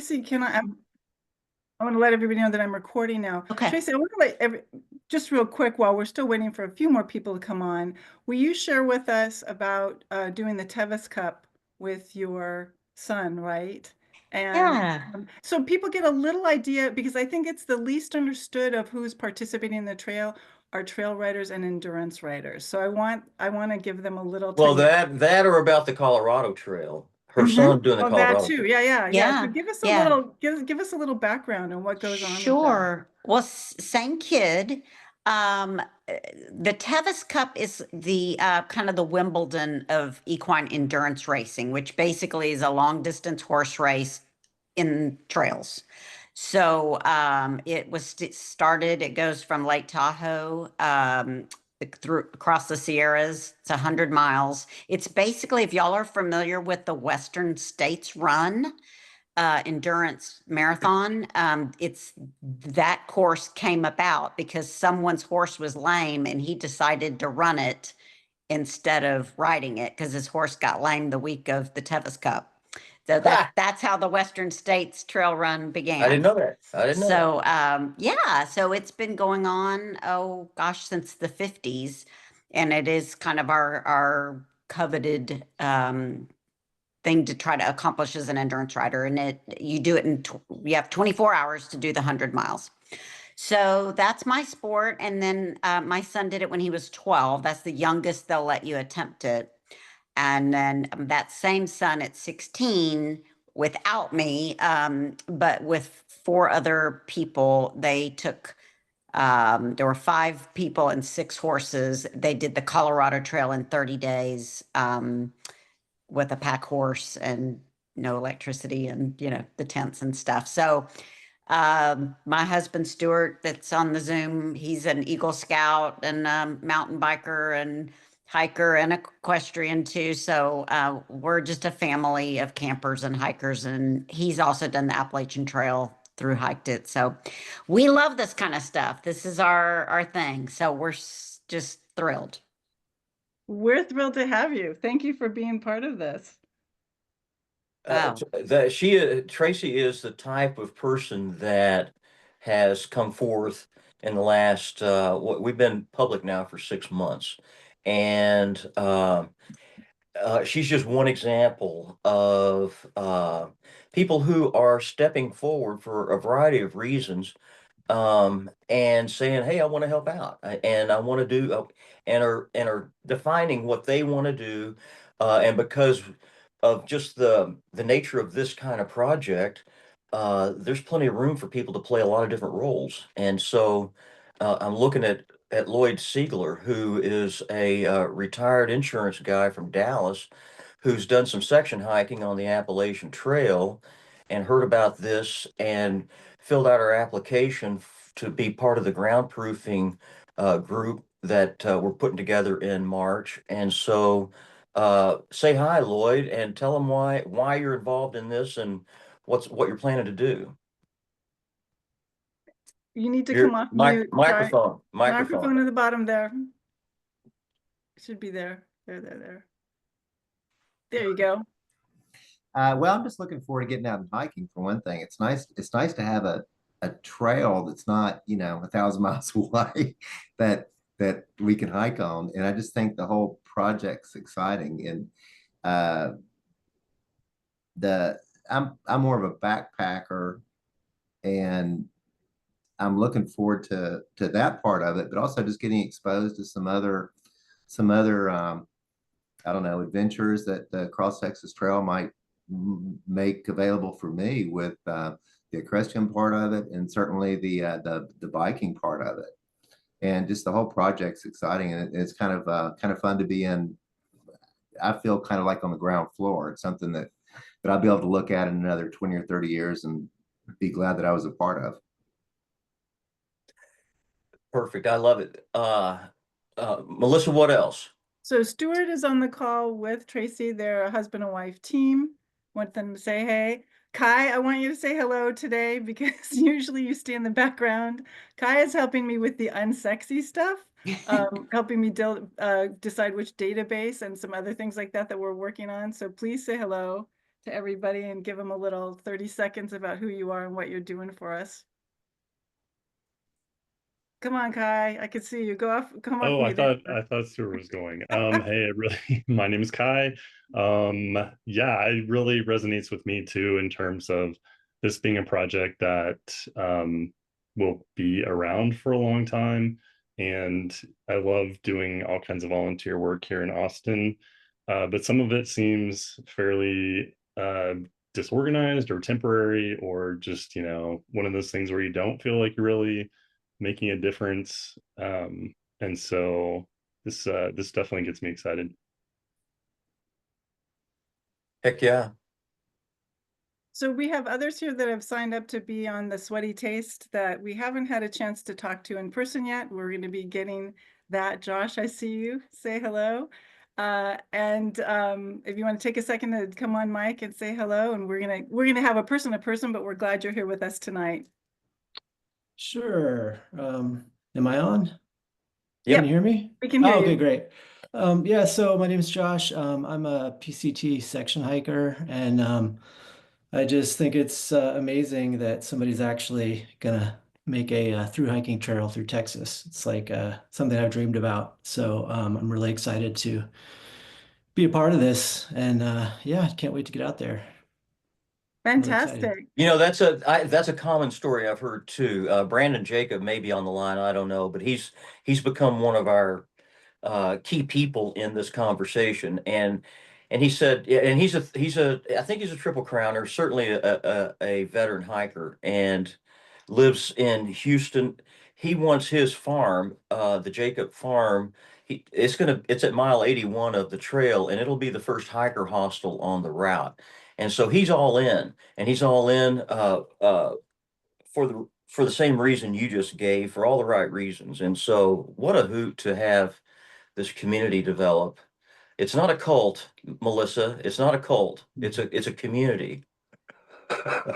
Tracy, I want to let everybody know that I'm recording now. Okay. Tracy, I want to just real quick while we're still waiting for a few more people to come on, will you share with us about doing the Tevis Cup with your son, right? And Yeah. so people get a little idea, because I think it's the least understood of who's participating in the trail are trail riders and endurance riders. So I want to give them a little Well, tiny. that or about the Colorado Trail. Her Mm-hmm. son's doing the Oh, that Colorado too. Trail. Yeah. So Yeah. give us a Yeah. little give us a little background on what goes on with that. Sure. Well, same kid. Um, uh, the Tevis Cup is the kind of the Wimbledon of equine endurance racing, which basically is a long distance horse race in trails. So it was started, it goes from Lake Tahoe through across the Sierras. It's 100 miles. It's basically, if y'all are familiar with the Western States Run, endurance marathon. It's that course came about because someone's horse was lame and he decided to run it instead of riding it because his horse got lame the week of the Tevis Cup. So Ha! that's how the Western States Trail Run I didn't began. know that. I didn't know that. So yeah, so it's been going on, oh gosh, since the 50s, and it is kind of our coveted thing to try to accomplish as an endurance rider. And you do it you have 24 hours to do the 100 miles. So that's my sport. And then my son did it when he was 12. That's the youngest they'll let you attempt it. And then that same son at 16 without me, but with four other people, they took there were five people and six horses. They did the Colorado Trail in 30 days. With a pack horse and no electricity and the tents and stuff. So my husband Stuart, that's on the Zoom, he's an Eagle Scout and mountain biker and hiker and equestrian too. So we're just a family of campers and hikers, and he's also done the Appalachian Trail, through hiked it. So we love this kind of stuff. This is our thing. So we're just thrilled. We're thrilled to have you. Thank you for being part of this. Oh, Tracy is the type of person that has come forth in the last we've been public now for 6 months, and she's just one example of people who are stepping forward for a variety of reasons, and saying, "Hey, I want to help out, and I want to do," and are defining what they want to do, and because of just the nature of this kind of project, there's plenty of room for people to play a lot of different roles, and so I'm looking at Lloyd Siegler, who is a retired insurance guy from Dallas, who's done some section hiking on the Appalachian Trail, and heard about this and filled out our application to be part of the groundproofing group that we're putting together in March. And so say hi, Lloyd, and tell them why you're involved in this and what you're planning to do. You need to come Your off mute. Try microphone. microphone at the bottom there. It should be there. There. There you go. Well, I'm just looking forward to getting out and hiking for one thing. It's nice. It's nice to have a trail that's not, 1,000 miles away that we can hike on. And I just think the whole project's exciting. And uh, the I'm more of a backpacker, and I'm looking forward to that part of it, but also just getting exposed to some other I don't know, adventures that the Cross Texas Trail might make available for me with the equestrian part of it, and certainly the biking part of it. And just the whole project's exciting, and it's kind of fun to be in. I feel kind of like on the ground floor. It's something that I'll be able to look at in another 20 or 30 years and be glad that I was a part of. Perfect. I love it. Melissa, what else? So Stuart is on the call with Tracy. They're a husband and wife team. Want them to say hey. Kai, I want you to say hello today because usually you stay in the background. Kai is helping me with the unsexy stuff, helping me decide which database and some other things like that we're working on. So please say hello to everybody and give them a little 30 seconds about who you are and what you're doing for us. Come on, Kai. I can see you. Go off. Come off Oh, mute. I thought Stuart was going. Hey, my name is Kai. Yeah, it really resonates with me too in terms of this being a project that will be around for a long time. And I love doing all kinds of volunteer work here in Austin. But some of it seems fairly disorganized or temporary, or just, one of those things where you don't feel like you're really making a difference. And so this definitely gets me excited. Heck yeah. So we have others here that have signed up to be on the Sweaty Taste that we haven't had a chance to talk to in person yet. We're going to be getting that. Josh, I see you. Say hello. And if you want to take a second to come on mic and say hello, and we're gonna have a person to person, but we're glad you're here with us tonight. Sure. Am I on? Yep, Can you hear me? we can hear okay, you. great. Yeah, so my name is Josh. I'm a PCT section hiker, and I just think it's amazing that somebody's actually gonna make a through hiking trail through Texas. It's like something I've dreamed about. So I'm really excited to be a part of this, and yeah, can't wait to get out there. Really excited. Fantastic. That's a common story I've heard too. Brandon Jacob may be on the line, I don't know, but he's become one of our key people in this conversation. And he said, yeah, and I think he's a Triple Crowner, certainly a veteran hiker, and lives in Houston. He wants his farm, the Jacob Farm. It's at mile 81 of the trail, and it'll be the first hiker hostel on the route. And so he's all in, and he's all in for the same reason you just gave, for all the right reasons. And so what a hoot to have this community develop. It's not a cult, Melissa. It's not a cult. It's a community. All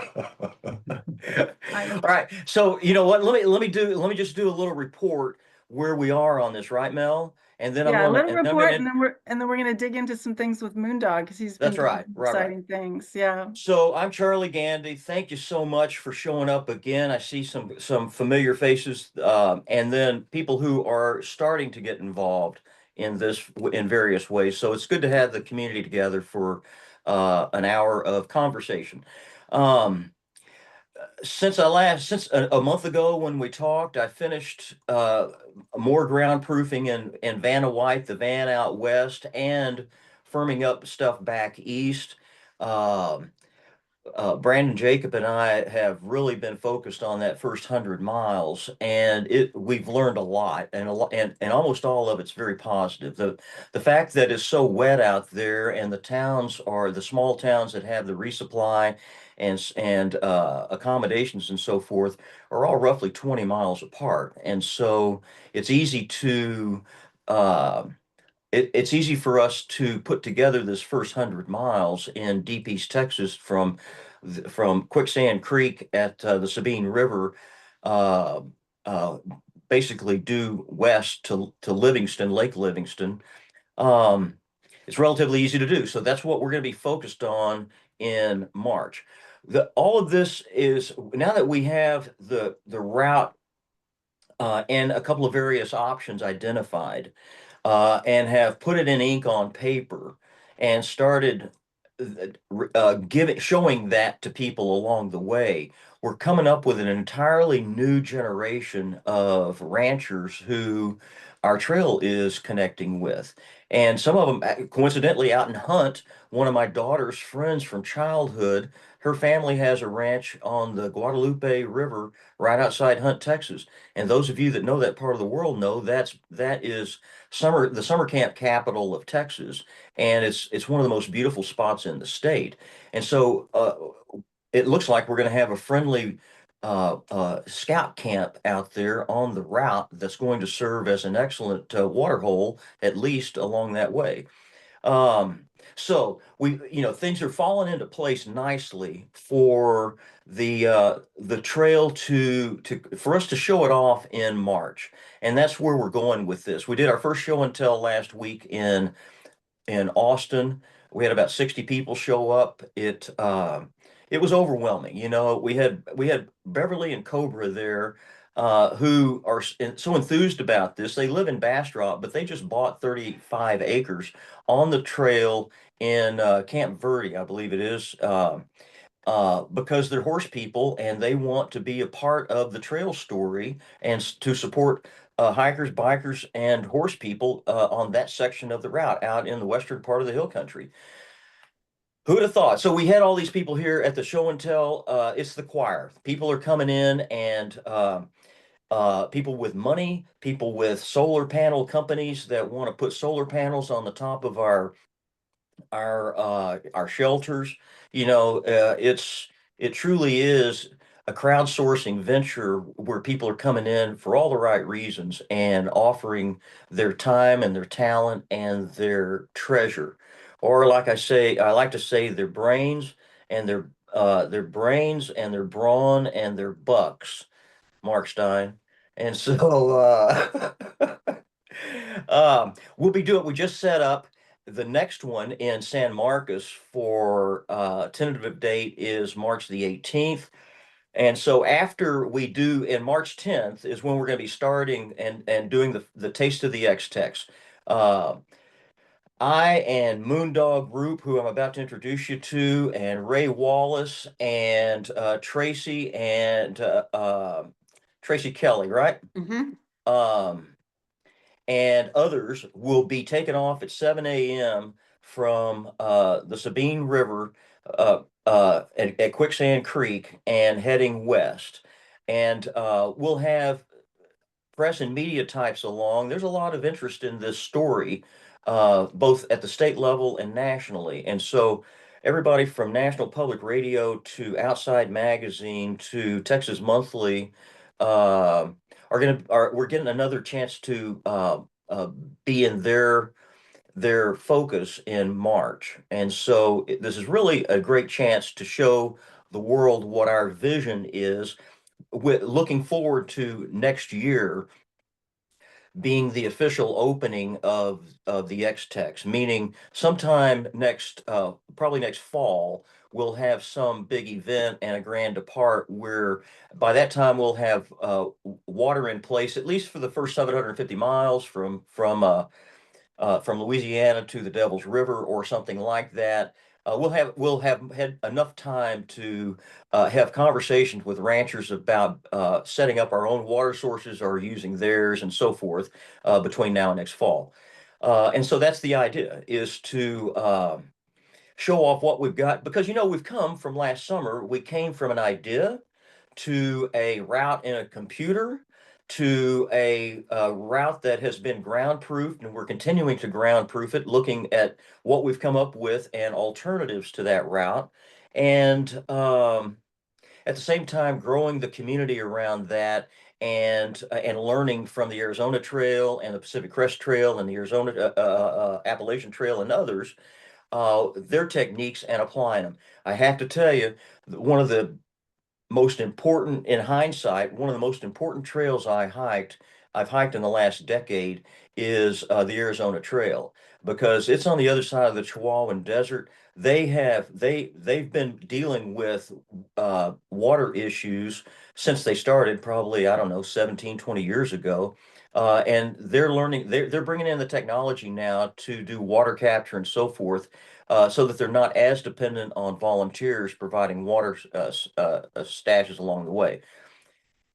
right. So you know what? Let me just do a little report where we are on this, right, Mel? And then Yeah, a little I'm report, gonna, and then we're gonna dig into some things with Moondog because he's been that's doing right, some right. exciting things. Yeah. So I'm Charlie Gandy. Thank you so much for showing up again. I see some familiar faces, and then people who are starting to get involved in this in various ways. So it's good to have the community together for an hour of conversation. Um, since a month ago when we talked, I finished more ground proofing in Vanna White, the van out west, and firming up stuff back east. Um, Brandon Jacob and I have really been focused on that first 100 miles, and we've learned a lot, and almost all of it's very positive. The fact that it's so wet out there, and the towns are the small towns that have the resupply and accommodations and so forth are all roughly 20 miles apart, and so it's easy to uh, it's easy for us to put together this first 100 miles in deep East Texas from Quicksand Creek at the Sabine River, uh, uh, basically due west to Livingston, Lake Livingston. Um, it's relatively easy to do. So that's what we're going to be focused on in March. All of this is now that we have the route and a couple of various options identified and have put it in ink on paper and started showing that to people along the way. We're coming up with an entirely new generation of ranchers who our trail is connecting with. And some of them coincidentally out and hunt. One of my daughter's friends from childhood, her family has a ranch on the Guadalupe River right outside Hunt, Texas. And those of you that know that part of the world know that is the summer camp capital of Texas, and it's one of the most beautiful spots in the state. And so it looks like we're going to have a friendly scout camp out there on the route that's going to serve as an excellent water hole, at least along that way. Um, so things are falling into place nicely for the trail for us to show it off in March. And that's where we're going with this. We did our first show and tell last week in Austin. We had about 60 people show up. It was overwhelming. You know, we had Beverly and Cobra there, who are so enthused about this. They live in Bastrop, but they just bought 35 acres on the trail in Camp Verde, I believe it is. Because they're horse people and they want to be a part of the trail story and to support hikers, bikers, and horse people on that section of the route out in the western part of the hill country. Who'd have thought? So we had all these people here at the show and tell. It's the choir. People are coming in and people with money, people with solar panel companies that want to put solar panels on the top of our shelters. You know, it truly is a crowdsourcing venture where people are coming in for all the right reasons and offering their time and their talent and their treasure. Or like I like to say and their brains and their brawn and their bucks, Mark Stein. And so we just set up the next one in San Marcos for tentative date is March the 18th. And so after we do, in March 10th is when we're going to be starting and doing the Taste of the xTex. Uh, I and Moondog Roop, who I'm about to introduce you to, and Ray Wallace and Tracy Kelly, right? Mm-hmm. And others will be taken off at 7 a.m. from the Sabine River at Quicksand Creek and heading west. And we'll have press and media types along. There's a lot of interest in this story, both at the state level and nationally. And so everybody from National Public Radio to Outside Magazine to Texas Monthly we're getting another chance to be in their focus in March. And so this is really a great chance to show the world what our vision is, with looking forward to next year being the official opening of the xTex, meaning sometime probably next fall, we'll have some big event and a grand depart where by that time we'll have water in place, at least for the first 750 miles from Louisiana to the Devil's River or something like that. We'll have had enough time to have conversations with ranchers about setting up our own water sources or using theirs and so forth between now and next fall. And so that's the idea, is to show off what we've got, because we've come from last summer. We came from an idea to a route in a computer to a route that has been ground proofed, and we're continuing to ground proof it, looking at what we've come up with and alternatives to that route. And at the same time, growing the community around that and learning from the Arizona Trail and the Pacific Crest Trail and the Arizona Appalachian Trail and others, their techniques and applying them. I have to tell you, one of the most important, in hindsight, one of the most important trails I've hiked in the last decade is the Arizona Trail, because it's on the other side of the Chihuahuan Desert. They've been dealing with water issues since they started, probably, I don't know, 17, 20 years ago. And they're bringing in the technology now to do water capture and so forth, so that they're not as dependent on volunteers providing water stashes along the way.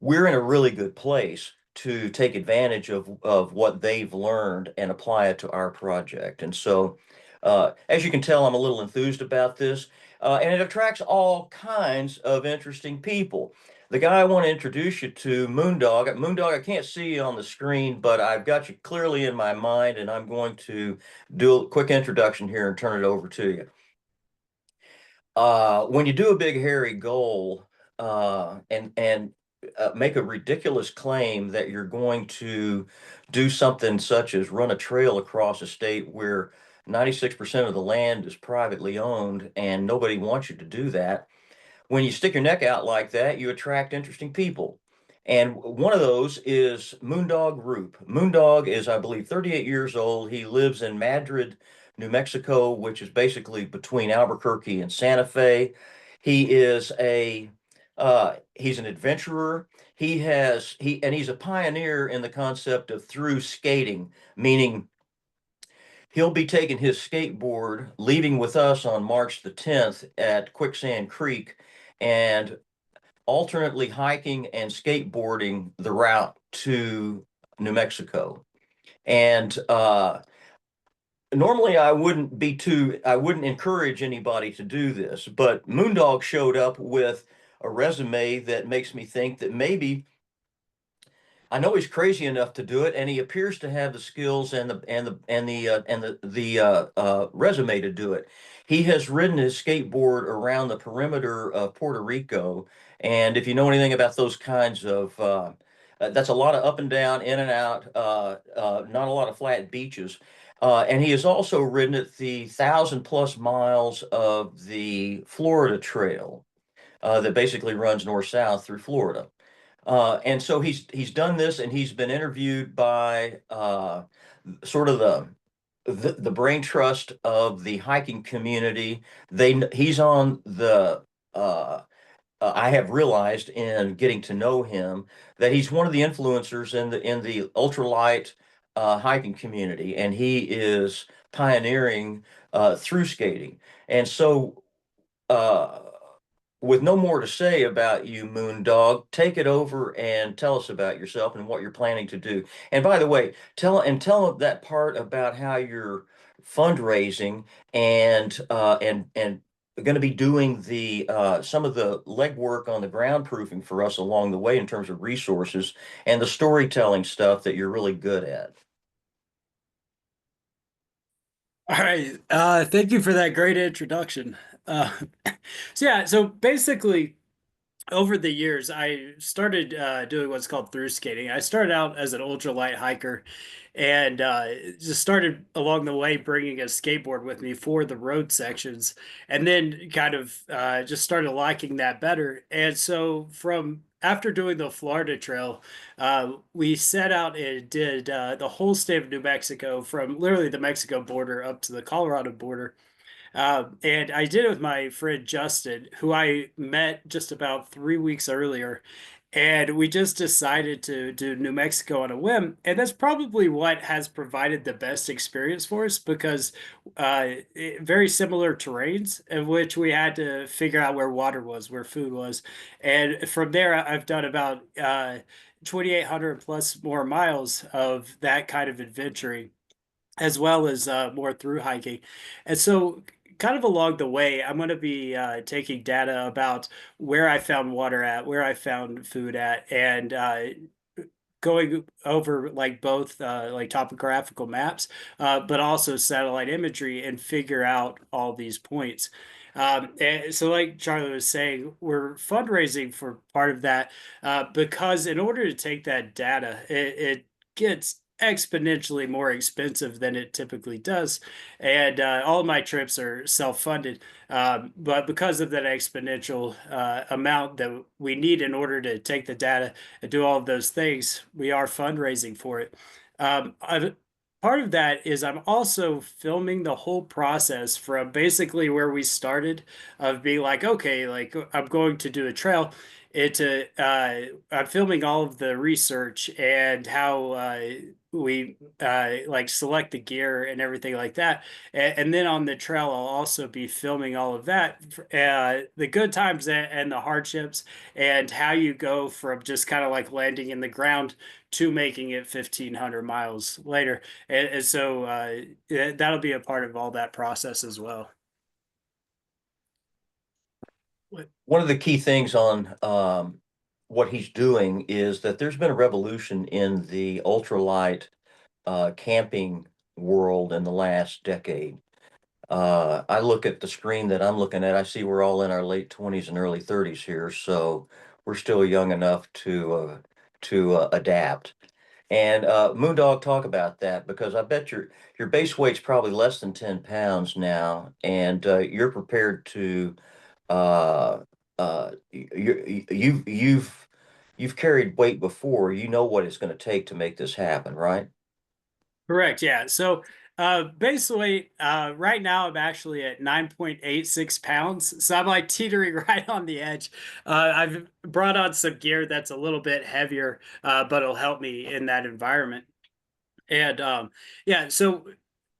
We're in a really good place to take advantage of what they've learned and apply it to our project. And so, as you can tell, I'm a little enthused about this, and it attracts all kinds of interesting people. The guy I want to introduce you to, Moondog, I can't see you on the screen, but I've got you clearly in my mind, and I'm going to do a quick introduction here and turn it over to you. When you do a big hairy goal and make a ridiculous claim that you're going to do something such as run a trail across a state where 96% of the land is privately owned and nobody wants you to do that, when you stick your neck out like that, you attract interesting people. And one of those is Moondog Roop. Moondog is, I believe, 38 years old. He lives in Madrid, New Mexico, which is basically between Albuquerque and Santa Fe. He's an adventurer. He's a pioneer in the concept of through skating, meaning he'll be taking his skateboard, leaving with us on March the 10th at Quicksand Creek, and alternately hiking and skateboarding the route to New Mexico. And normally I wouldn't encourage anybody to do this, but Moondog showed up with a resume that makes me think that maybe I know he's crazy enough to do it, and he appears to have the skills and the resume to do it. He has ridden his skateboard around the perimeter of Puerto Rico, and if you know anything about those kinds of that's a lot of up and down, in and out, not a lot of flat beaches. And he has also ridden at the 1,000+ miles of the Florida Trail that basically runs north-south through Florida. And so he's done this, and he's been interviewed by sort of the brain trust of the hiking community. He's on the I have realized in getting to know him that he's one of the influencers in the ultralight hiking community, and he is pioneering through skating. And so uh, with no more to say about you, Moondog, take it over and tell us about yourself and what you're planning to do. And by the way, tell that part about how you're fundraising and going to be doing the some of the legwork on the ground proofing for us along the way in terms of resources and the storytelling stuff that you're really good at. All right. Thank you for that great introduction. Uh, so basically, over the years, I started doing what's called through skating. I started out as an ultralight hiker and just started along the way bringing a skateboard with me for the road sections, and then kind of just started liking that better. And so from after doing the Florida Trail, we set out and did the whole state of New Mexico from literally the Mexico border up to the Colorado border. And I did it with my friend Justin, who I met just about 3 weeks earlier. And we just decided to do New Mexico on a whim. And that's probably what has provided the best experience for us because very similar terrains in which we had to figure out where water was, where food was. And from there, I've done about 2,800 plus more miles of that kind of adventuring as well as more through hiking. And so, kind of along the way, I'm going to be taking data about where I found water at, where I found food at, and going over like both like topographical maps, but also satellite imagery and figure out all these points. And so, like Charlie was saying, we're fundraising for part of that because in order to take that data, it gets exponentially more expensive than it typically does. And all of my trips are self-funded. But because of that exponential amount that we need in order to take the data and do all of those things, we are fundraising for it. Part of that is I'm also filming the whole process from basically where we started of being like, okay, like I'm going to do a trail. I'm filming all of the research and how we like select the gear and everything like that. And then on the trail, I'll also be filming all of that, the good times and the hardships, and how you go from just kind of like landing in the ground to making it 1,500 miles later. And so that'll be a part of all that process as well. One of the key things on what he's doing is that there's been a revolution in the ultralight camping world in the last decade. I look at the screen that I'm looking at, I see we're all in our late 20s and early 30s here, so we're still young enough to adapt. And Moondog, talk about that because I bet your base weight's probably less than 10 pounds now, and you're prepared to you've carried weight before. You know what it's going to take to make this happen, right? Correct. Yeah. So Base weight, right now I'm actually at 9.86 pounds. So I'm like teetering right on the edge. I've brought on some gear that's a little bit heavier, but it'll help me in that environment. And yeah, so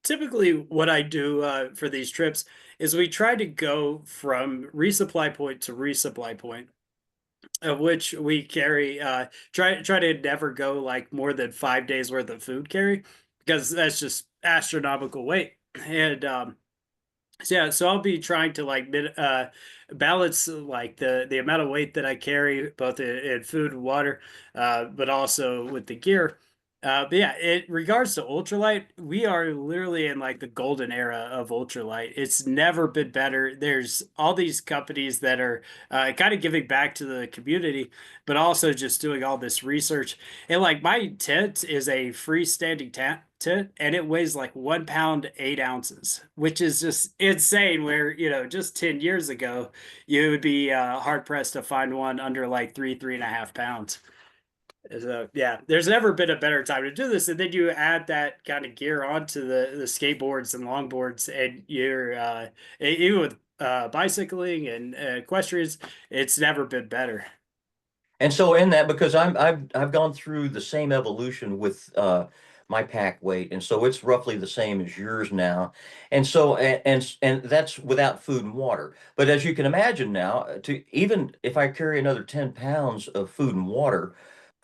typically what I do for these trips is we try to go from resupply point to resupply point, of which we carry try to never go like more than 5 days worth of food carry, because that's just astronomical weight. And so yeah, so I'll be trying to like balance like the amount of weight that I carry, both in food and water, but also with the gear. But yeah, in regards to ultralight, we are literally in like the golden era of ultralight. It's never been better. There's all these companies that are kind of giving back to the community, but also just doing all this research. And like my tent is a freestanding tent, and it weighs like 1 pound 8 ounces, which is just insane. Where, just 10 years ago, you would be hard pressed to find one under like 3.5 pounds. So yeah, there's never been a better time to do this. And then you add that kind of gear onto the skateboards and longboards, and you're even with bicycling and equestrians, it's never been better. And so in that, because I've gone through the same evolution with my pack weight, and so it's roughly the same as yours now. And so and that's without food and water. But as you can imagine now, to even if I carry another 10 pounds of food and water,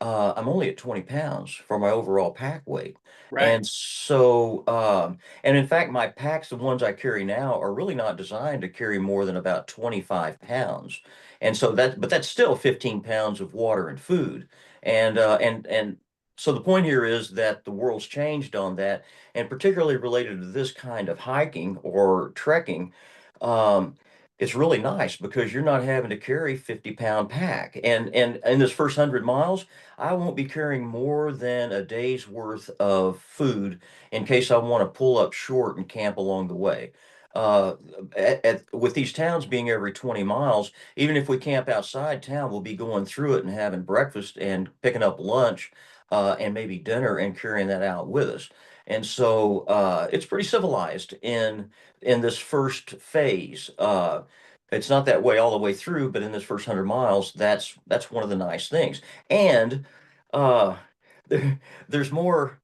I'm only at 20 pounds for my overall pack weight. Right. And so, and in fact, my packs, the ones I carry now, are really not designed to carry more than about 25 pounds. And so but that's still 15 pounds of water and food. And so the point here is that the world's changed on that, and particularly related to this kind of hiking or trekking. Um, it's really nice because you're not having to carry 50-pound pack. And in this first 100 miles, I won't be carrying more than a day's worth of food in case I want to pull up short and camp along the way. Uh, with these towns being every 20 miles, even if we camp outside town, we'll be going through it and having breakfast and picking up lunch, and maybe dinner and carrying that out with us. And so it's pretty civilized in this first phase. It's not that way all the way through, but in this first 100 miles, that's one of the nice things. And uh, there, there's more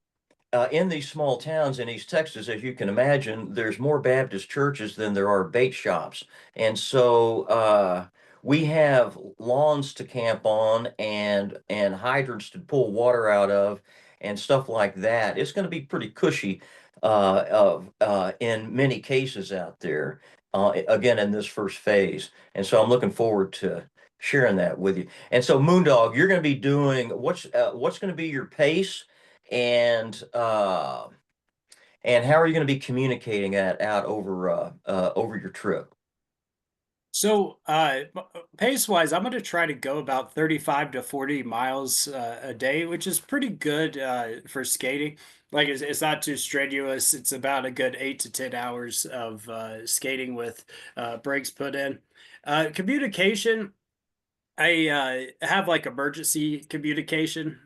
in these small towns in East Texas, as you can imagine. There's more Baptist churches than there are bait shops, and so we have lawns to camp on and hydrants to pull water out of and stuff like that. It's going to be pretty cushy in many cases out there. Again, in this first phase, and so I'm looking forward to sharing that with you. And so, Moondog, you're going to be doing what's going to be your pace, and how are you going to be communicating that out over your trip? So, pace wise, I'm going to try to go about 35 to 40 miles a day, which is pretty good for skating. Like, it's not too strenuous. It's about a good 8 to 10 hours of skating with breaks put in. Communication, I have like emergency communication,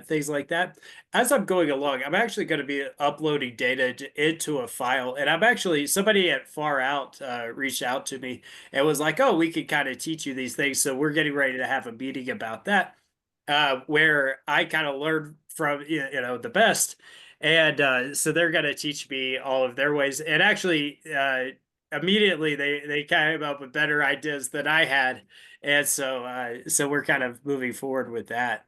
things like that. As I'm going along, I'm actually going to be uploading data into a file. And I'm actually, somebody at Far Out reached out to me and was like, oh, we could kind of teach you these things. So we're getting ready to have a meeting about that, where I kind of learned from, the best. And so they're going to teach me all of their ways. And actually, immediately they came up with better ideas than I had, and so we're kind of moving forward with that.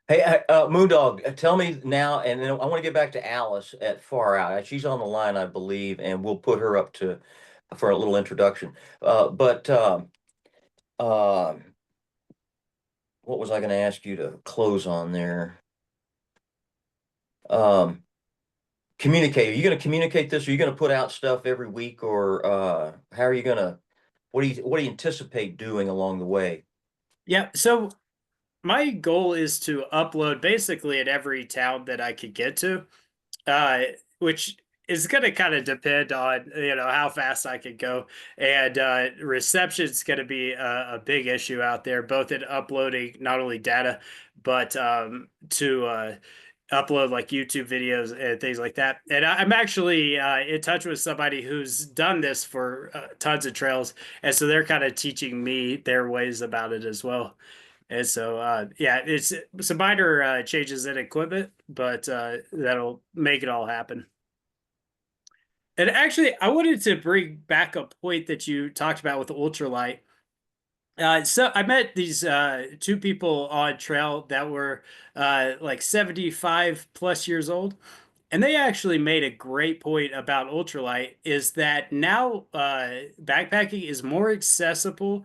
Hey, Moondog, tell me now, and then I want to get back to Alice at Far Out. She's on the line, I believe, and we'll put her up to for a little introduction. But uh, what was I going to ask you to close on there? Um, Communicate. Are you going to communicate this? Are you going to put out stuff every week, or how are you going to? What do you anticipate doing along the way? Yeah, so my goal is to upload basically at every town that I could get to, uh, which is going to kind of depend on how fast I can go, and reception is going to be a big issue out there, both in uploading not only data but to upload like YouTube videos and things like that. And I'm actually in touch with somebody who's done this for tons of trails, and so they're kind of teaching me their ways about it as well. And so yeah, it's some minor changes in equipment, but that'll make it all happen. And actually, I wanted to bring back a point that you talked about with the ultralight. So I met these two people on trail that were like 75 plus years old, and they actually made a great point about ultralight is that now backpacking is more accessible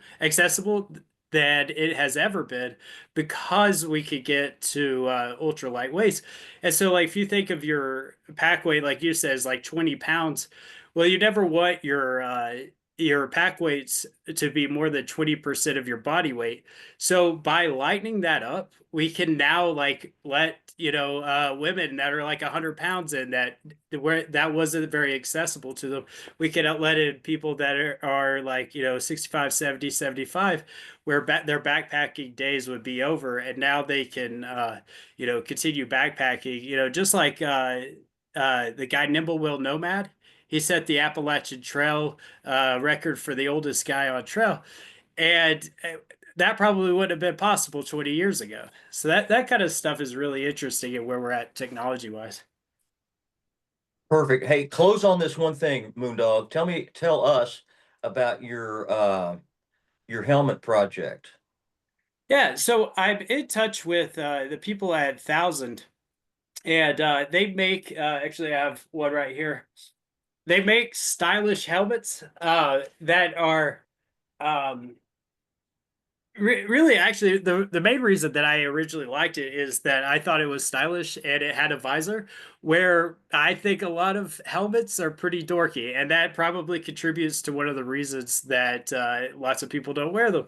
than it has ever been because we could get to ultralight weights. And so like if you think of your pack weight, like you said, is like 20 pounds, well, you never want your pack weights to be more than 20% of your body weight. So by lightening that up, we can now like let, women that are like 100 pounds in that where that wasn't very accessible to them. We can let in people that are like, 65, 70, 75, where their backpacking days would be over. And now they can, continue backpacking, just like the guy Nimble Will Nomad. He set the Appalachian Trail record for the oldest guy on trail. And that probably wouldn't have been possible 20 years ago. So that kind of stuff is really interesting and where we're at technology wise. Perfect. Hey, close on this one thing, Moondog. Tell us about your helmet project. Yeah, so I'm in touch with the people at 1000, and they make actually I have one right here. They make stylish helmets that are um, really, actually, the main reason that I originally liked it is that I thought it was stylish and it had a visor, where I think a lot of helmets are pretty dorky, and that probably contributes to one of the reasons that lots of people don't wear them.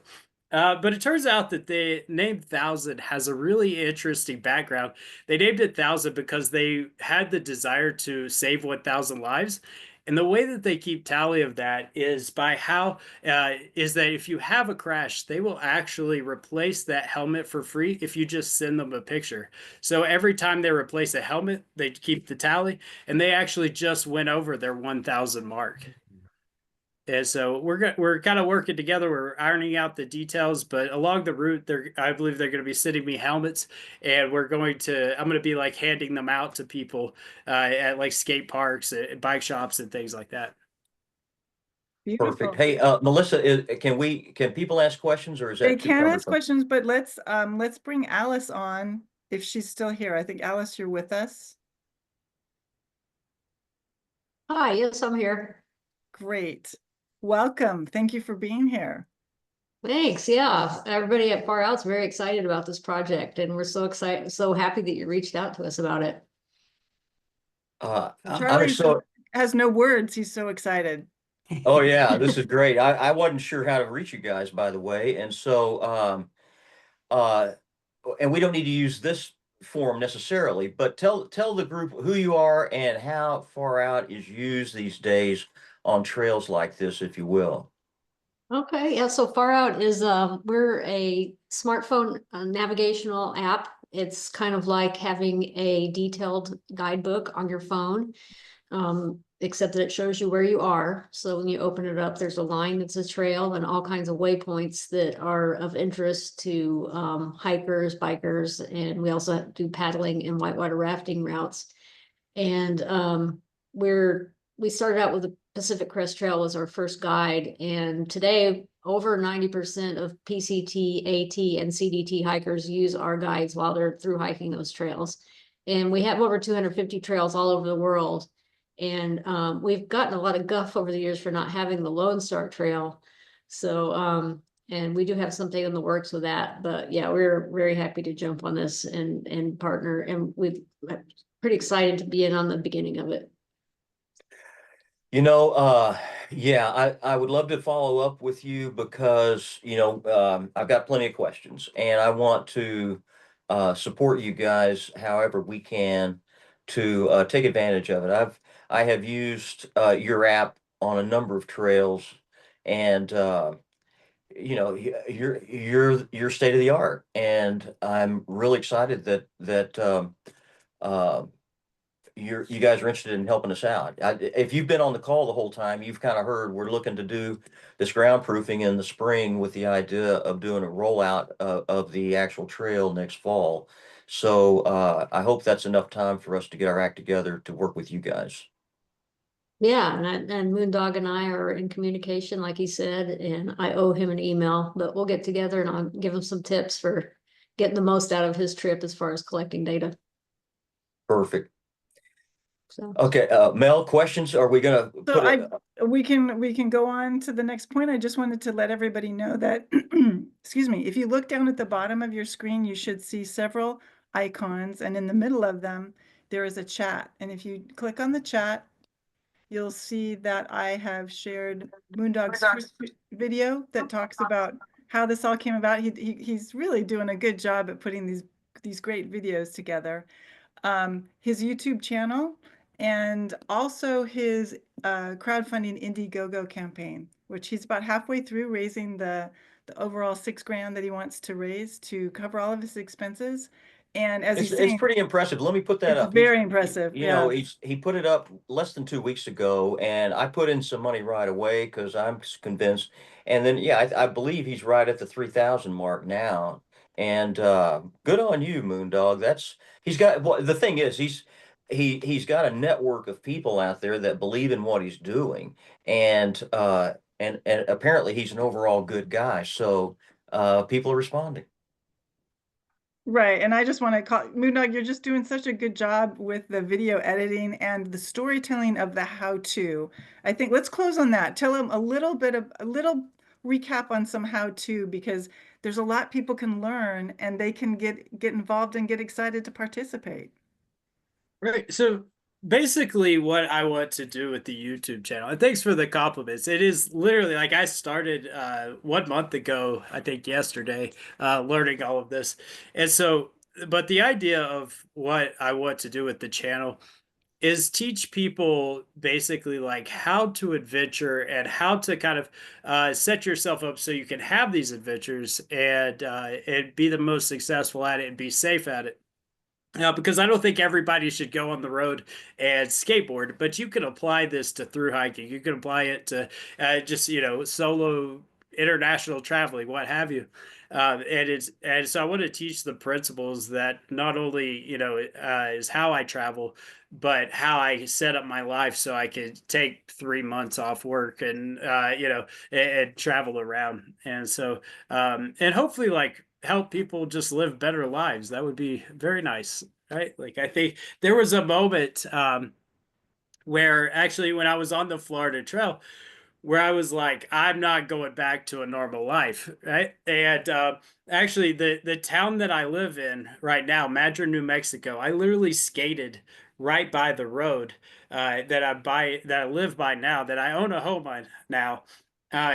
But it turns out that the name 1000 has a really interesting background. They named it 1000 because they had the desire to save 1,000 lives. And the way that they keep tally of that is by how is that if you have a crash, they will actually replace that helmet for free if you just send them a picture. So every time they replace a helmet, they keep the tally, and they actually just went over their 1,000 mark. And so we're kind of working together. We're ironing out the details, but along the route, I believe they're going to be sending me helmets, and I'm going to be like handing them out to people at like skate parks, bike shops, and things like that. Beautiful. Perfect. Hey, Melissa, can people ask questions, or is They that too can ask cumbersome? questions, but let's bring Alice on if she's still here. I think Alice, you're with us. Hi, yes, I'm here. Great. Welcome. Thank you for being here. Thanks. Yeah, everybody at Far Out's very excited about this project, and we're so excited, so happy that you reached out to us about it. Charlie has no words. He's so excited. Oh yeah, this is great. I wasn't sure how to reach you guys, by the way, and so and we don't need to use this forum necessarily, but tell the group who you are and how Far Out is used these days on trails like this, if you will. Okay, yeah, so Far Out is we're a smartphone navigational app. It's kind of like having a detailed guidebook on your phone, except that it shows you where you are. So when you open it up, there's a line that's a trail and all kinds of waypoints that are of interest to hikers, bikers, and we also do paddling and whitewater rafting routes. And we started out with the Pacific Crest Trail was our first guide, and today over 90% of PCT, AT, and CDT hikers use our guides while they're through hiking those trails. And we have over 250 trails all over the world. And we've gotten a lot of guff over the years for not having the Lone Star Trail. So, and we do have something in the works with that. But yeah, we're very happy to jump on this and partner. And we're pretty excited to be in on the beginning of it. Yeah, I would love to follow up with you because, I've got plenty of questions and I want to support you guys however we can to take advantage of it. I have used your app on a number of trails, and you're state of the art, and I'm really excited that you guys are interested in helping us out. If you've been on the call the whole time, you've kind of heard we're looking to do this ground proofing in the spring with the idea of doing a rollout of the actual trail next fall. So I hope that's enough time for us to get our act together to work with you guys. Yeah, and Moondog and I are in communication, like he said, and I owe him an email, but we'll get together and I'll give him some tips for getting the most out of his trip as far as collecting data. Perfect. So, Okay, Mel, questions? Are we gonna So put we can go on to the next point. I just wanted to let everybody know that, excuse me, if you look down at the bottom of your screen, you should see several icons, and in the middle of them, there is a chat. And if you click on the chat, you'll see that I have shared Moondog's first video that talks about how this all came about. He's really doing a good job at putting these great videos together. His YouTube channel, and also his crowdfunding Indiegogo campaign, which he's about halfway through raising the overall $6,000 that he wants to raise to cover all of his expenses. And as he's it's saying, pretty impressive. Let me put that it's up. very impressive. You Yeah. know, he put it up less than 2 weeks ago, and I put in some money right away because I'm convinced. And then, yeah, I believe he's right at the 3,000 mark now. And good on you, Moondog. He's got. Well, the thing is, he's got a network of people out there that believe in what he's doing, and and apparently he's an overall good guy. So people are responding. Right. And I just want to call Moondog, you're just doing such a good job with the video editing and the storytelling of the how-to. I think let's close on that. Tell them a little recap on some how-to, because there's a lot people can learn and they can get involved and get excited to participate. Right. So basically what I want to do with the YouTube channel, and thanks for the compliments. It is literally like I started 1 month ago, I think yesterday, learning all of this. And so, but the idea of what I want to do with the channel is teach people basically like how to adventure and how to kind of set yourself up so you can have these adventures and be the most successful at it and be safe at it. Because I don't think everybody should go on the road and skateboard, but you can apply this to through hiking. You can apply it to just solo international traveling, what have you. And so I want to teach the principles that not only is how I travel, but how I set up my life so I could take 3 months off work and and travel around. And so and hopefully like help people just live better lives. That would be very nice, right? Like I think there was a moment where actually when I was on the Florida Trail where I was like, I'm not going back to a normal life, right? And actually, the town that I live in right now, Madrid, New Mexico, I literally skated right by the road that I live by now, that I own a home on now.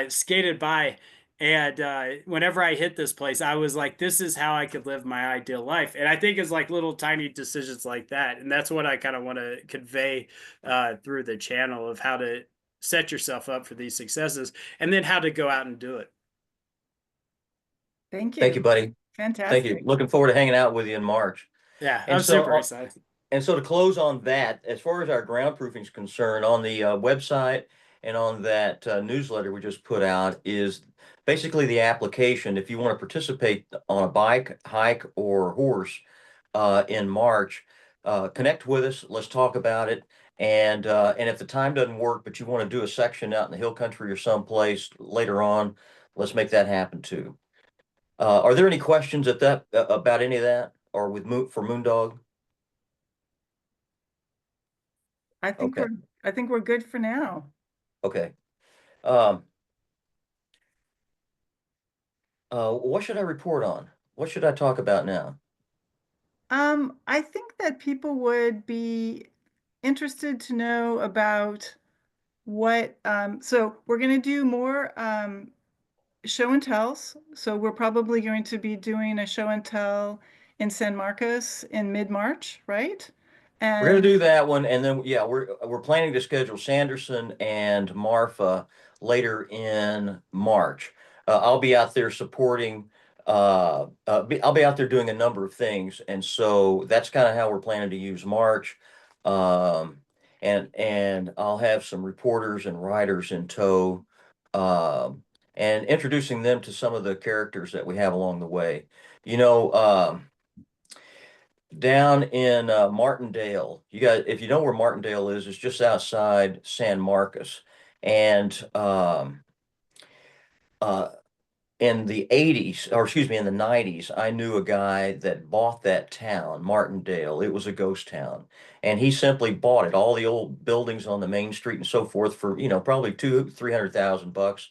Skated by, and whenever I hit this place, I was like, this is how I could live my ideal life. And I think it's like little tiny decisions like that, and that's what I kind of want to convey through the channel of how to set yourself up for these successes and then how to go out and do it. Thank you. Thank you, buddy. Fantastic. Thank you. Looking forward to hanging out with you in March. Yeah, And I'm so, super excited. And so to close on that, as far as our ground proofing is concerned, on the website and on that newsletter we just put out is basically the application. If you want to participate on a bike, hike, or horse in March, connect with us. Let's talk about it. And if the time doesn't work, but you want to do a section out in the hill country or someplace later on, let's make that happen too. Are there any questions about any of that, or for Moondog? I think Okay. we're good for now. Okay. What should I report on? What should I talk about now? I think that people would be interested to know about what, so we're going to do more show and tells. So we're probably going to be doing a show and tell in San Marcos in mid-March, right? We're going And to do that one, and then yeah, we're planning to schedule Sanderson and Marfa later in March. I'll be out there supporting I'll be out there doing a number of things, and so that's kind of how we're planning to use March. Um, and I'll have some reporters and writers in tow, and introducing them to some of the characters that we have along the way. You know, down in Martindale, you guys, if you know where Martindale is, it's just outside San Marcos, and uh, in the 80s, or excuse me, in the 90s, I knew a guy that bought that town, Martindale. It was a ghost town. And he simply bought it, all the old buildings on the main street and so forth for, probably 300,000 bucks.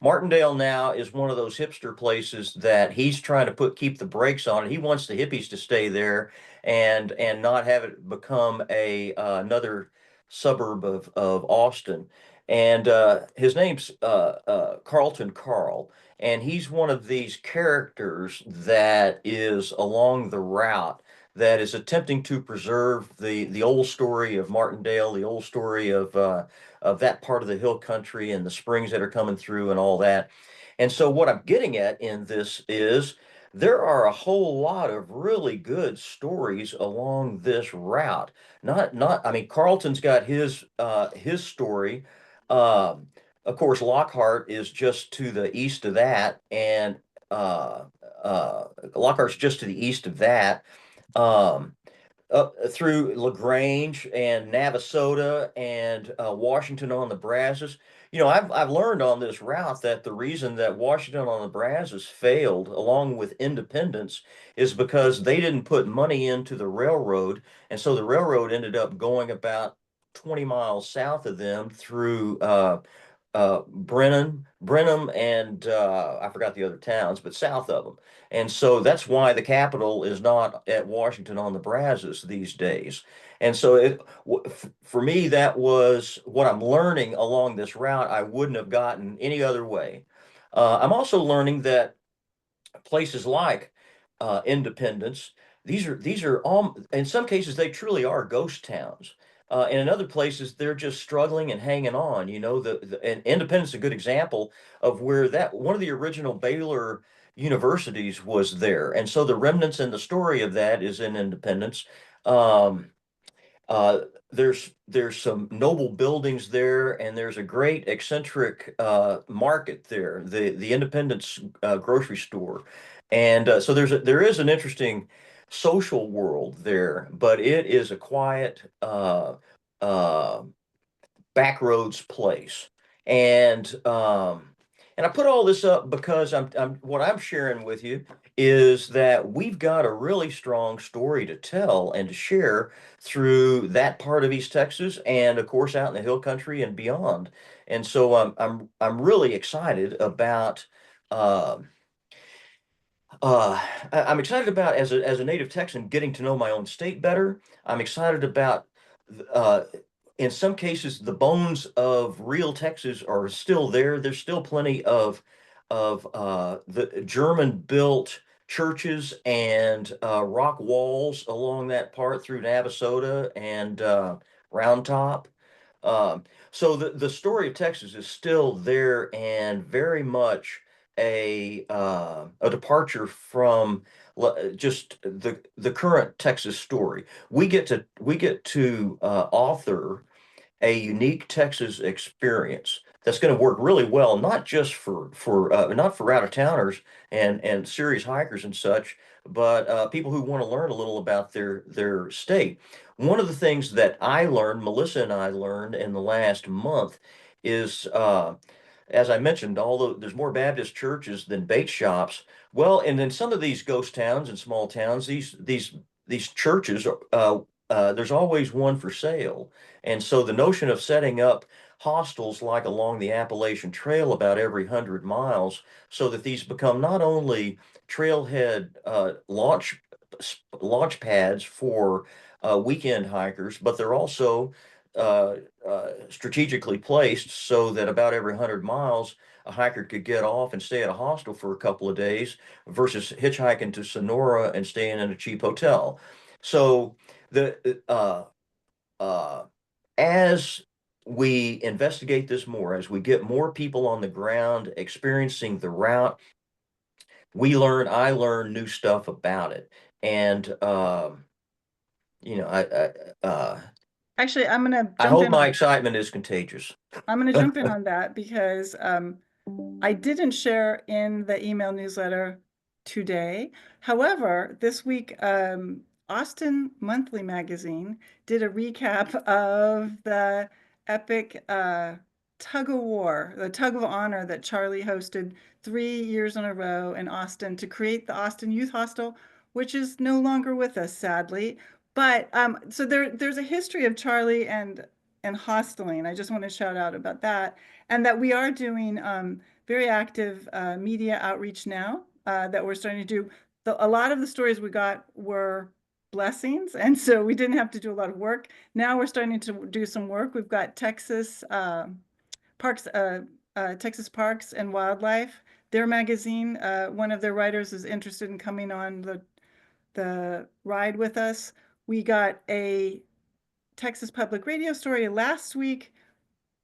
Martindale now is one of those hipster places that he's trying to keep the brakes on it. He wants the hippies to stay there and not have it become another suburb of Austin. And his name's Carlton Carl, and he's one of these characters that is along the route that is attempting to preserve the old story of Martindale, the old story of that part of the hill country and the springs that are coming through and all that. And so what I'm getting at in this is there are a whole lot of really good stories along this route. I mean, Carlton's got his story. Um, of course, Lockhart is just to the east of that, and uh, Lockhart's just to the east of that. Um, Up through LaGrange and Navasota and Washington on the Brazos. I've learned on this route that the reason that Washington on the Brazos failed, along with Independence, is because they didn't put money into the railroad, and so the railroad ended up going about 20 miles south of them through Brenham, and I forgot the other towns, but south of them. And so that's why the capital is not at Washington on the Brazos these days. And so for me, that was what I'm learning along this route. I wouldn't have gotten any other way. I'm also learning that places like Independence, these are all, in some cases they truly are ghost towns. And in other places they're just struggling and hanging on. And Independence is a good example of where that one of the original Baylor universities was there, and so the remnants and the story of that is in Independence. Um, uh, there's some noble buildings there, and there's a great eccentric market there, the Independence grocery store, and so there is an interesting social world there, but it is a quiet uh, backroads place. And and I put all this up because I'm what I'm sharing with you is that we've got a really strong story to tell and to share through that part of East Texas and of course out in the hill country and beyond. And so I'm really excited about uh, uh, I'm excited about as a native Texan getting to know my own state better. I'm excited about uh, in some cases the bones of real Texas are still there. There's still plenty of the German built churches and rock walls along that part through Navasota and Round Top. Um, so the story of Texas is still there and very much a departure from just the current Texas story. We get to author a unique Texas experience that's going to work really well, not just for not for out of towners and serious hikers and such, but people who want to learn a little about their state. One of the things that I learned, Melissa and I learned in the last month, is as I mentioned, although there's more Baptist churches than bait shops, well, and in some of these ghost towns and small towns, these churches, there's always one for sale. And so the notion of setting up hostels like along the Appalachian Trail about every 100 miles, so that these become not only trailhead launch pads for weekend hikers, but they're also strategically placed so that about every 100 miles, a hiker could get off and stay at a hostel for a couple of days versus hitchhiking to Sonora and staying in a cheap hotel. So the uh, as we investigate this more, as we get more people on the ground experiencing the route, I learn new stuff about it. And, Actually, I'm gonna I jump hope in my on excitement is contagious. I'm gonna jump in on that because I didn't share in the email newsletter today. However, this week, Austin Monthly Magazine did a recap of the epic tug of war, the tug of honor that Charlie hosted 3 years in a row in Austin to create the Austin Youth Hostel, which is no longer with us, sadly. But so there's a history of Charlie and hosteling. I just want to shout out about that, and that we are doing very active media outreach now that we're starting to do. A lot of the stories we got were blessings, and so we didn't have to do a lot of work. Now we're starting to do some work. We've got Parks, Texas Parks and Wildlife. Their magazine, one of their writers is interested in coming on the ride with us. We got a Texas Public Radio story last week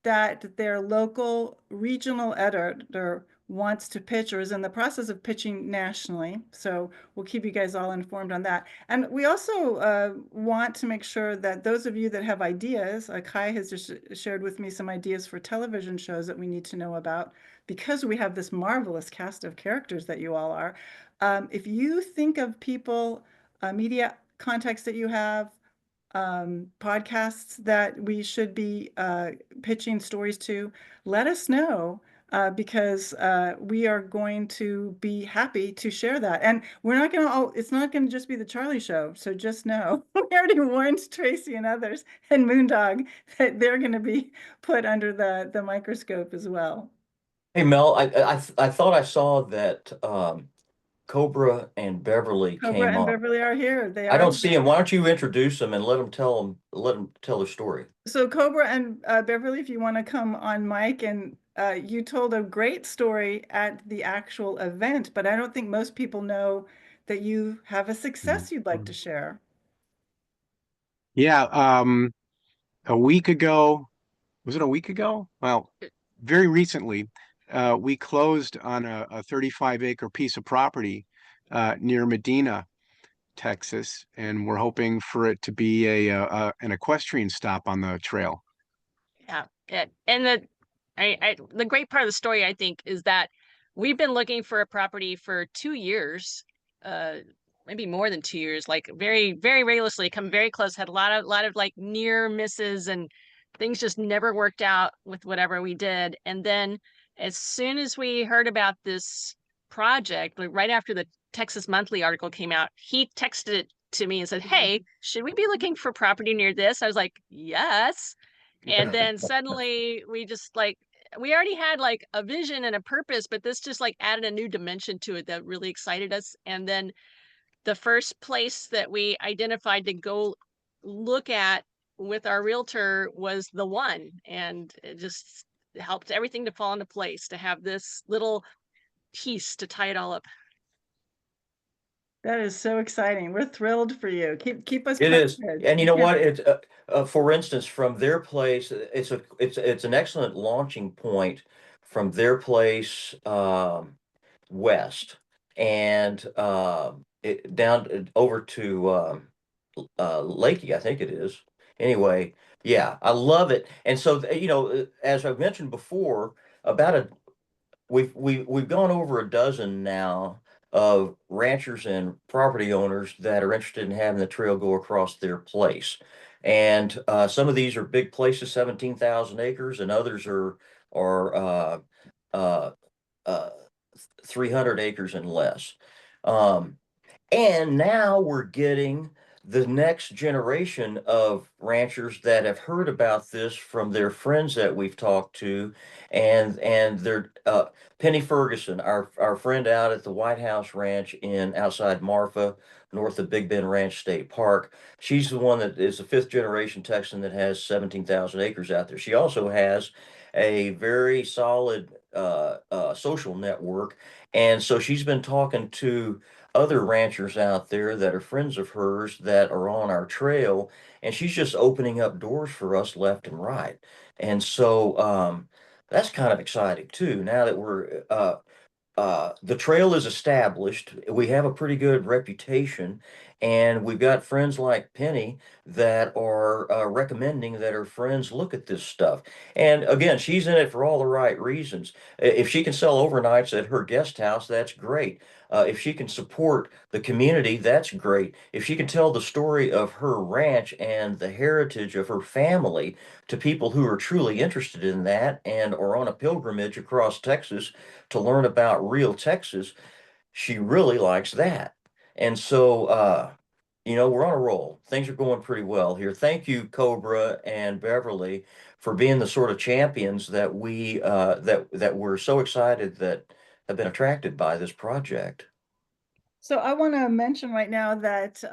that their local regional editor wants to pitch or is in the process of pitching nationally. So we'll keep you guys all informed on that. And we also want to make sure that those of you that have ideas, Kai has just shared with me some ideas for television shows that we need to know about because we have this marvelous cast of characters that you all are. If you think of people, media contacts that you have, podcasts that we should be pitching stories to, let us know because we are going to be happy to share that. And we're not going to, it's not going to just be the Charlie show. So just know, we already warned Tracy and others and Moondog that they're going to be put under the microscope as well. Hey, Mel, I thought I saw that Cobra and Beverly Cobra came and on. Beverly are here. They I are don't see them. Why don't you introduce them and let them tell their story? So Cobra and Beverly, if you want to come on mic, and you told a great story at the actual event, but I don't think most people know that you have a success you'd like to share. Yeah, a week ago, was it a week ago? Well, very recently, we closed on a 35-acre piece of property near Medina, Texas, and we're hoping for it to be an equestrian stop on the trail. Yeah. And the great part of the story, I think, is that we've been looking for a property for 2 years, maybe more than 2 years, like very, very regularly, come very close, had a lot of like near misses and things just never worked out with whatever we did. And then as soon as we heard about this project, like right after the Texas Monthly article came out, he texted it to me and said, "Hey, should we be looking for property near this?" I was like, "Yes." And then suddenly we just like, we already had like a vision and a purpose, but this just like added a new dimension to it that really excited us. And then the first place that we identified to go look at with our realtor was the one. And it just helped everything to fall into place to have this little piece to tie it all up. That is so exciting. We're thrilled for you. Keep us It is, posted. and you know what? It's for instance, from their place, it's an excellent launching point from their place west and it down over to Lakey, I think it is. Anyway, yeah, I love it. And so as I've mentioned before, about a we've gone over a dozen now of ranchers and property owners that are interested in having the trail go across their place. And some of these are big places, 17,000 acres, and others are uh, uh, 300 acres and less. Um, and now we're getting the next generation of ranchers that have heard about this from their friends that we've talked to, and they're Penny Ferguson, our friend out at the White House Ranch in outside Marfa, north of Big Bend Ranch State Park. She's the one that is a fifth generation Texan that has 17,000 acres out there. She also has a very solid social network, and so she's been talking to other ranchers out there that are friends of hers that are on our trail, and she's just opening up doors for us left and right. And so that's kind of exciting too. Now that we're the trail is established. We have a pretty good reputation, and we've got friends like Penny that are recommending that her friends look at this stuff. And again, she's in it for all the right reasons. If she can sell overnights at her guest house, that's great. If she can support the community, that's great. If she can tell the story of her ranch and the heritage of her family to people who are truly interested in that and are on a pilgrimage across Texas to learn about real Texas, she really likes that. And so, we're on a roll. Things are going pretty well here. Thank you, Cobra and Beverly, for being the sort of champions that that we're so excited that have been attracted by this project. So I want to mention right now that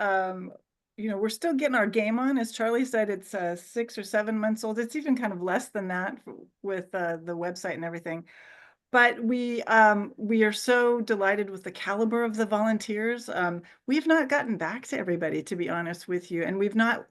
we're still getting our game on. As Charlie said, it's 6 or 7 months old. It's even kind of less than that with the website and everything. But we are so delighted with the caliber of the volunteers. We've not gotten back to everybody, to be honest with you, and we've not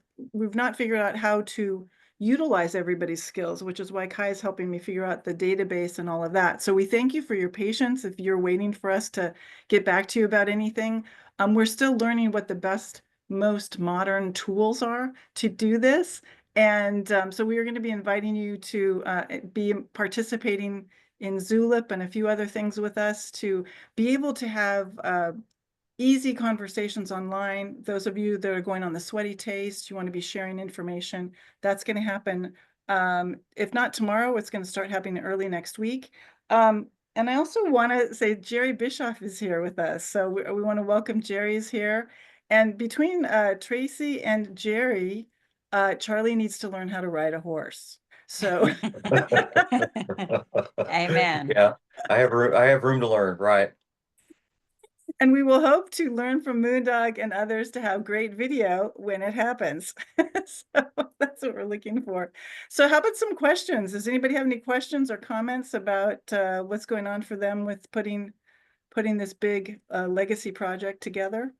figured out how to utilize everybody's skills, which is why Kai is helping me figure out the database and all of that. So we thank you for your patience. If you're waiting for us to get back to you about anything, we're still learning what the best, most modern tools are to do this. And so we are going to be inviting you to be participating in Zulip and a few other things with us to be able to have easy conversations online. Those of you that are going on the Sweaty Taste, you want to be sharing information, that's going to happen. If not tomorrow, it's going to start happening early next week. And I also want to say Jerry Bischoff is here with us. So we want to welcome Jerry's here. And between Tracy and Jerry, Charlie needs to learn how to ride a horse. So Amen. Yeah, I have room to learn, right? and we will hope to learn from Moondog and others to have great video when it happens. So that's what we're looking for. So how about some questions? Does anybody have any questions or comments about what's going on for them with putting this big legacy project together?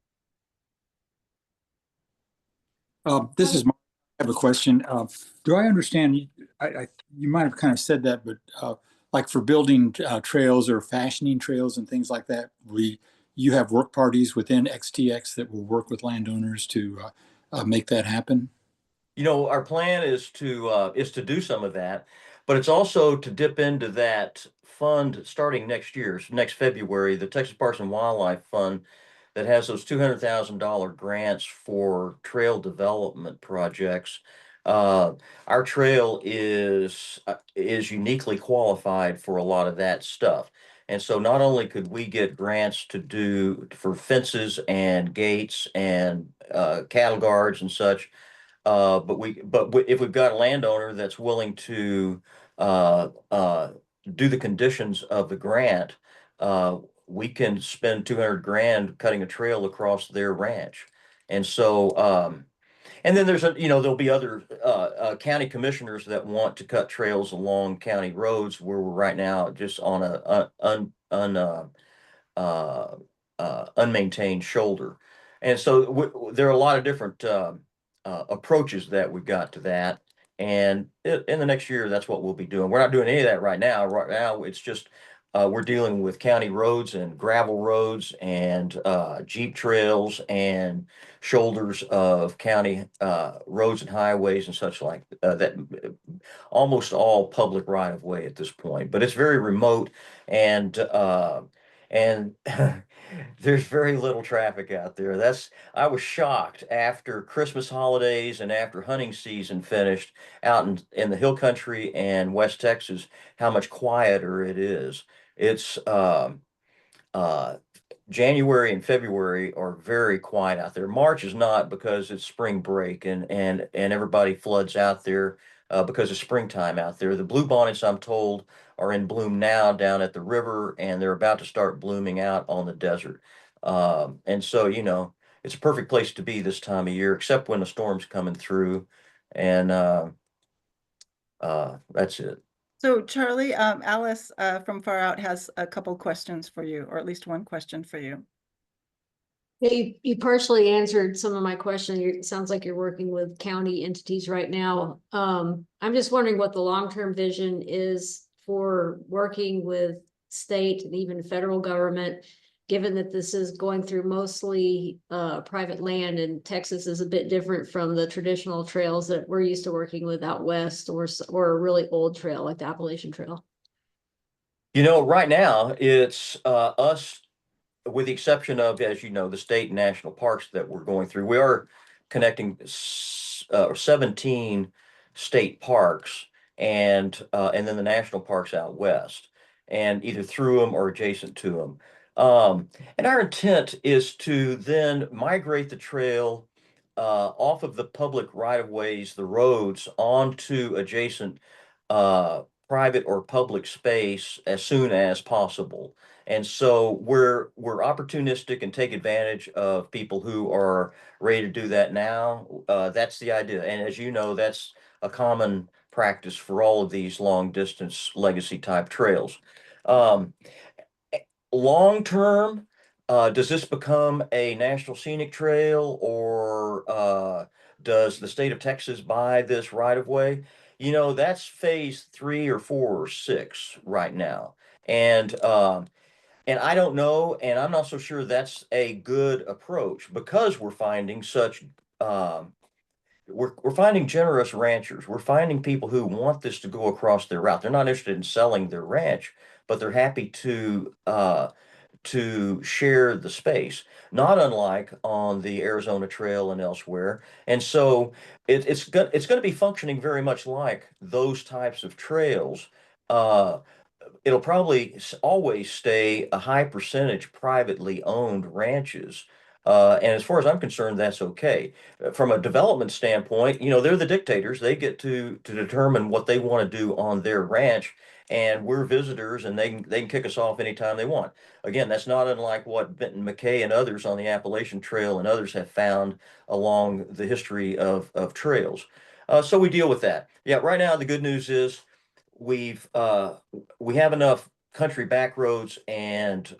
This is Mark. I have a question. Do I understand, you might have kind of said that, but like for building trails or fashioning trails and things like that, you have work parties within xTX that will work with landowners to make that happen? Our plan is to do some of that, but it's also to dip into that fund starting next February, the Texas Parks and Wildlife Fund that has those $200,000 grants for trail development projects. Our trail is uniquely qualified for a lot of that stuff. And so not only could we get grants to do for fences and gates and cattle guards and such, but if we've got a landowner that's willing to do the conditions of the grant, we can spend 200 grand cutting a trail across their ranch. And so, and then there'll be other county commissioners that want to cut trails along county roads where we're right now just on unmaintained shoulder. And so there are a lot of different approaches that we've got to that. And in the next year, that's what we'll be doing. We're not doing any of that right now. Right now, it's just we're dealing with county roads and gravel roads and Jeep trails and shoulders of county roads and highways and such like that. Almost all public right of way at this point, but it's very remote and there's very little traffic out there. I was shocked after Christmas holidays and after hunting season finished out in the hill country and West Texas, how much quieter it is. It's uh, January and February are very quiet out there. March is not because it's spring break and everybody floods out there because it's springtime out there. The bluebonnets, I'm told, are in bloom now down at the river, and they're about to start blooming out on the desert. And so, it's a perfect place to be this time of year, except when the storm's coming through. And that's it. So Charlie, Alice from Far Out has a couple questions for you, or at least one question for you. You partially answered some of my question. It sounds like you're working with county entities right now. I'm just wondering what the long-term vision is for working with state and even federal government, given that this is going through mostly private land, and Texas is a bit different from the traditional trails that we're used to working with out west, or a really old trail like the Appalachian Trail? You know, right now it's us, with the exception of, as you know, the state and national parks that we're going through. We are connecting 17 state parks and then the national parks out west, and either through them or adjacent to them. And our intent is to then migrate the trail off of the public right of ways, the roads, onto adjacent private or public space as soon as possible. And so we're opportunistic and take advantage of people who are ready to do that now. That's the idea. And as you know, that's a common practice for all of these long distance legacy type trails. Um, Long term, does this become a national scenic trail, or does the state of Texas buy this right of way? You know, that's phase 3 or 4 or 6 right now. And I don't know, and I'm not so sure that's a good approach, because we're finding such we're finding generous ranchers. We're finding people who want this to go across their route. They're not interested in selling their ranch, but they're happy to share the space, not unlike on the Arizona Trail and elsewhere. And so it's going to be functioning very much like those types of trails. Uh, It'll probably always stay a high percentage privately owned ranches. And as far as I'm concerned, that's okay. From a development standpoint, you know, they're the dictators. They get to determine what they want to do on their ranch, and we're visitors, and they can kick us off anytime they want. Again, that's not unlike what Benton McKay and others on the Appalachian Trail and others have found along the history of trails. So we deal with that. Yeah, right now the good news is we've we have enough country back roads and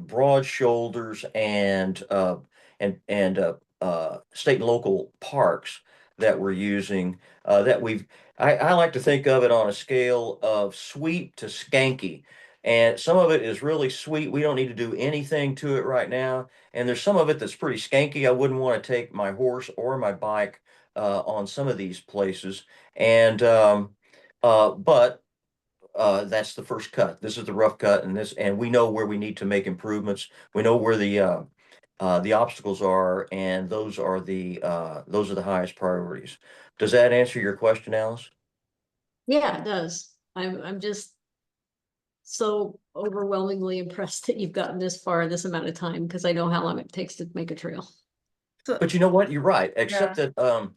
broad shoulders and state and local parks that we're using, that I like to think of it on a scale of sweet to skanky. And some of it is really sweet. We don't need to do anything to it right now. And there's some of it that's pretty skanky. I wouldn't want to take my horse or my bike on some of these places. And but that's the first cut. This is the rough cut, and we know where we need to make improvements. We know where the obstacles are, and those are the highest priorities. Does that answer your question, Alice? Yeah, it does. I'm just so overwhelmingly impressed that you've gotten this far in this amount of time, because I know how long it takes to make a trail. But you know what? You're right. Except Yeah. that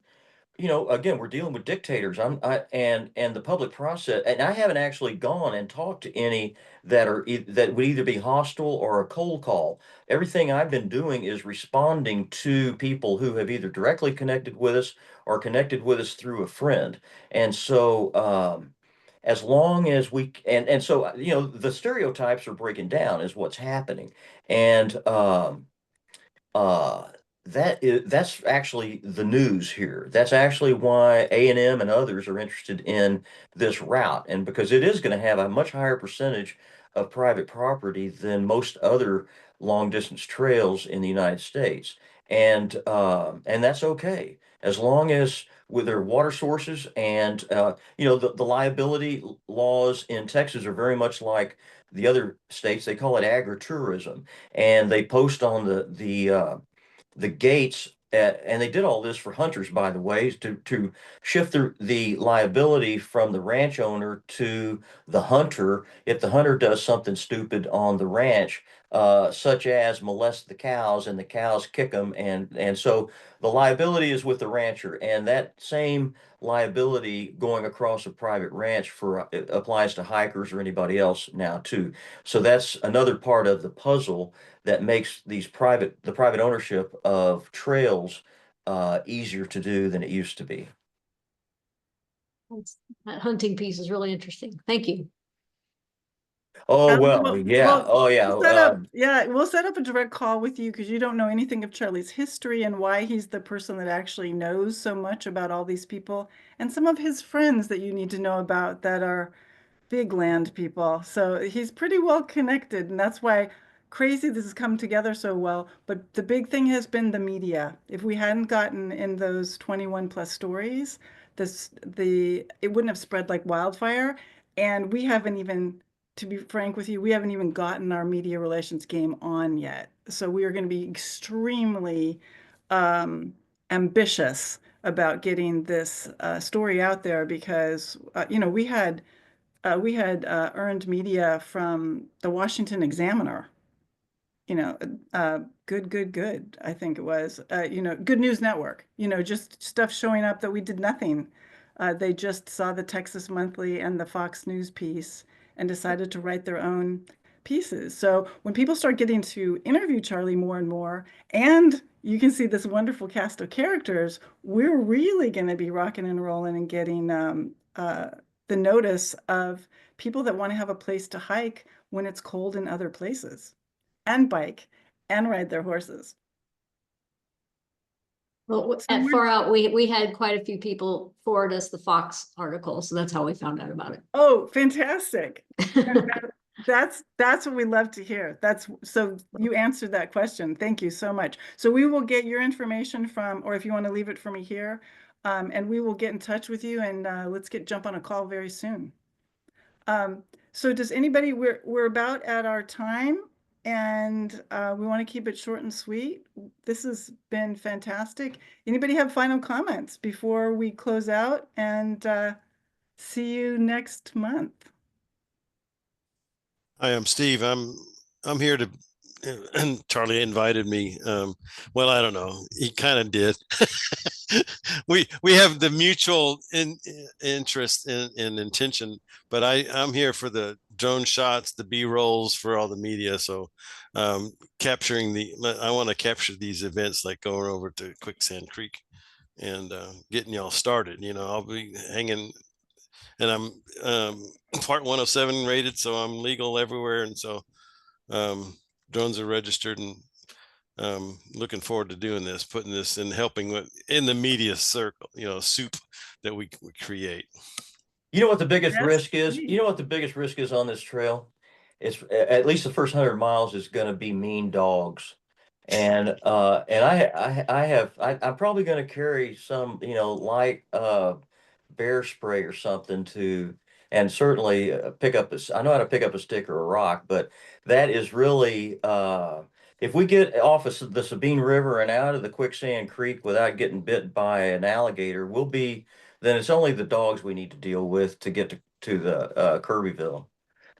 you know, again, we're dealing with dictators. And the public process, and I haven't actually gone and talked to any that would either be hostile or a cold call. Everything I've been doing is responding to people who have either directly connected with us or connected with us through a friend. And so, as long as and so, you know, the stereotypes are breaking down is what's happening. And uh, that's actually the news here. That's actually why A&M and others are interested in this route, and because it is going to have a much higher percentage of private property than most other long distance trails in the United States, and that's okay as long as with their water sources and you know, the liability laws in Texas are very much like the other states. They call it agritourism, and they post on the gates, and they did all this for hunters, by the way, to shift the liability from the ranch owner to the hunter if the hunter does something stupid on the ranch, such as molest the cows, and the cows kick them, and so the liability is with the rancher, and that same liability going across a private ranch for it applies to hikers or anybody else now too. So that's another part of the puzzle that makes the private ownership of trails easier to do than it used to be. That hunting piece is really interesting. Thank you. Oh, well, yeah. Oh, yeah. We'll set up a direct call with you, because you don't know anything of Charlie's history and why he's the person that actually knows so much about all these people, and some of his friends that you need to know about that are big land people. So he's pretty well connected, and that's why crazy this has come together so well. But the big thing has been the media. If we hadn't gotten in those 21 plus stories, it wouldn't have spread like wildfire. And we haven't even, to be frank with you, we haven't even gotten our media relations game on yet. So we are going to be extremely ambitious about getting this story out there because we had earned media from the Washington Examiner, good, I think it was, Good News Network, just stuff showing up that we did nothing. They just saw the Texas Monthly and the Fox News piece and decided to write their own pieces. So when people start getting to interview Charlie more and more, and you can see this wonderful cast of characters, we're really going to be rocking and rolling and getting the notice of people that want to have a place to hike when it's cold in other places and bike and ride their horses. Well, So at we're- Far Out, we had quite a few people forward us the Fox article, so that's how we found out about it. Oh, fantastic. That's what we love to hear. So you answered that question. Thank you so much. So we will get your information from, or if you want to leave it for me here, and we will get in touch with you and let's jump on a call very soon. So does anybody, we're about at our time and we want to keep it short and sweet. This has been fantastic. Anybody have final comments before we close out and see you next month? Hi, I'm Steve. I'm here to, and Charlie invited me. Well, I don't know. He kind of did. We have the mutual interest in intention, but I'm here for the drone shots, the B-rolls for all the media. So capturing I want to capture these events like going over to Quicksand Creek and getting y'all started. I'll be hanging, and I'm part 107 rated, so I'm legal everywhere. And so drones are registered, and looking forward to doing this, putting this and helping in the media circle, soup that we create. You know what the biggest risk is? sweet. You know what the biggest risk is on this trail? It's at least the first 100 miles is going to be mean dogs. And I'm probably going to carry some, light bear spray or something and certainly I know how to pick up a stick or a rock, but that is really, if we get off of the Sabine River and out of the Quicksand Creek without getting bit by an alligator, then it's only the dogs we need to deal with to get to the Kirbyville.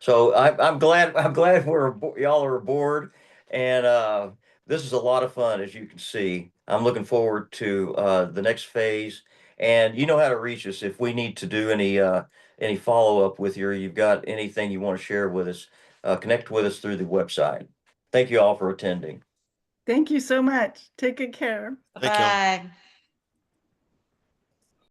So I'm glad y'all are aboard, and this is a lot of fun, as you can see. I'm looking forward to the next phase, and you know how to reach us if we need to do any follow up with you, or you've got anything you want to share with us. Connect with us through the website. Thank you all for attending. Thank you so much. Take good care. Thank you. Bye.